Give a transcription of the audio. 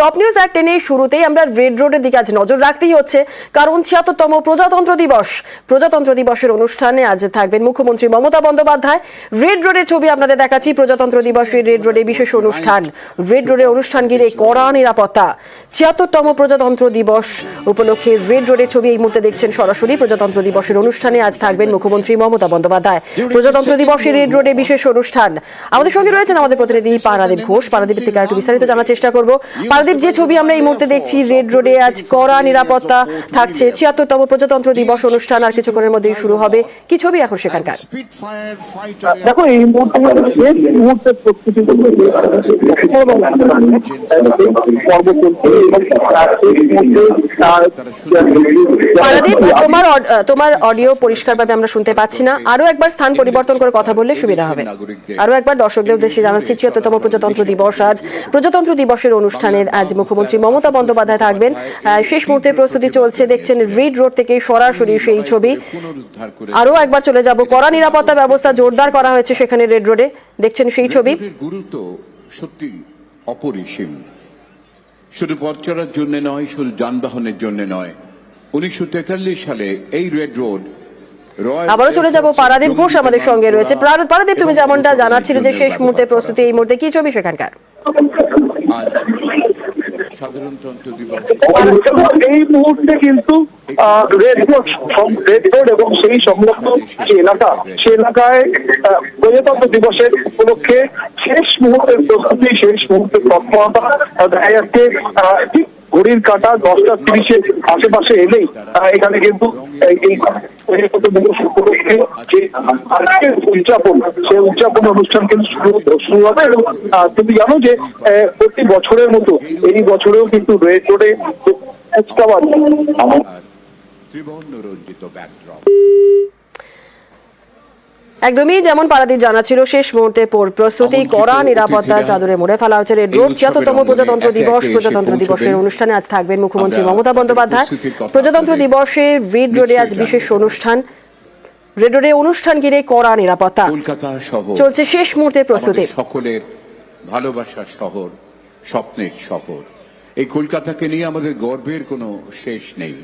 Top news at 10 এর শুরুতেই আমরা রেড রোডের দিকে আজ নজর রাখতেই হচ্ছে, কারণ ৭৬তম প্রজাতন্ত্র দিবসের অনুষ্ঠানে আজ থাকবেন মুখ্যমন্ত্রী মমতা বন্দ্যোপাধ্যায়। রেড রোডের ছবি আপনাদের দেখাচ্ছি। প্রজাতন্ত্র দিবসে রেড রোডে বিশেষ অনুষ্ঠান। রেড রোডে অনুষ্ঠান ঘিরে কড়া নিরাপত্তা। ৭৬তম প্রজাতন্ত্র দিবস উপলক্ষে রেড রোডের ছবি এই মুহূর্তে দেখছেন সরাসরি। প্রজাতন্ত্র দিবসের অনুষ্ঠানে আজ থাকবেন মুখ্যমন্ত্রী মমতা বন্দ্যোপাধ্যায়। প্রজাতন্ত্র দিবসে রেড রোডে বিশেষ অনুষ্ঠান। আমাদের সঙ্গে রয়েছেন আমাদের প্রতিনিধি পারাদীপ ঘোষ। পারাদীপের থেকে একটু বিস্তারিত জানার চেষ্টা করব। পারাদীপ, যে ছবি আমরা এই মুহূর্তে দেখছি, রেড রোডে আজ কড়া নিরাপত্তা থাকছে। ৭৬তম প্রজাতন্ত্র দিবস অনুষ্ঠান আর কিছুক্ষণের মধ্যেই শুরু হবে। কি ছবি এখন সেখানকার? দেখো, এই মুহূর্তে প্রস্তুতি পারাদীপ, তোমার অডিও পরিষ্কারভাবে আমরা শুনতে পাচ্ছি না। আরো একবার স্থান পরিবর্তন করে কথা বললে সুবিধা হবে। আরো একবার দর্শকদের উদ্দেশ্যে জানাচ্ছি, ৭৬তম প্রজাতন্ত্র দিবস আজ। প্রজাতন্ত্র দিবসের অনুষ্ঠানে আজ মুখ্যমন্ত্রী মমতা বন্দ্যোপাধ্যায় থাকবেন। শেষ মুহূর্তে প্রস্তুতি চলছে, দেখছেন রেড রোড থেকে সরাসরি সেই ছবি। আরো একবার চলে যাব, কড়া নিরাপত্তা ব্যবস্থা জোরদার করা হয়েছে সেখানে রেড রোডে, দেখছেন সেই ছবি। গুরুত্ব সত্যি অপরিসীম, শুধু পথ চলার জন্য নয়, শুধু যানবাহনের জন্য নয়। ১৯৪৩ সালে এই রেড রোড। আবারও চলে যাব, পারাদীপ ঘোষ আমাদের সঙ্গে রয়েছে। পারাদীপ, তুমি যেমনটা জানাচ্ছিলে যে শেষ মুহূর্তে প্রস্তুতি, এই মুহূর্তে কি ছবি সেখানকার? সাধারণতন্ত্র দিবস এই মুহূর্তে কিন্তু রেড রোড এবং সেই সংলগ্ন যে এলাকা, সে এলাকায় প্রজাতন্ত্র দিবসের উপলক্ষে শেষ মুহূর্তের প্রস্তুতি, শেষ মুহূর্তের তৎপরতা দেখা যাচ্ছে। ঠিক ঘড়ির কাঁটা 10টা 30-এর আশেপাশে এলেই এখানে কিন্তু এই প্রজাতন্ত্র দিবস উপলক্ষে যে আজকের উদযাপন, সেই উদযাপন অনুষ্ঠান কিন্তু শুরু হবে। এবং তুমি জানো যে প্রতি বছরের মতো এই বছরেও কিন্তু রেড রোডে একদমই যেমন পারাদীপ জানাচ্ছিল, শেষ মুহূর্তে প্রস্তুতি, কড়া নিরাপত্তা চাদরে মুড়ে ফেলা হয়েছে রেড রোড। ৭৬তম প্রজাতন্ত্র দিবসের অনুষ্ঠানে আজ থাকবেন মুখ্যমন্ত্রী মমতা বন্দ্যোপাধ্যায়। প্রজাতন্ত্র দিবসে রেড রোডে আজ বিশেষ অনুষ্ঠান। রেড রোডে অনুষ্ঠান ঘিরে কড়া নিরাপত্তা, চলছে শেষ মুহূর্তে প্রস্তুতি। সকলের ভালোবাসার শহর, স্বপ্নের শহর। এই কলকাতাকে নিয়ে আমাদের গর্বের কোনো শেষ নেই।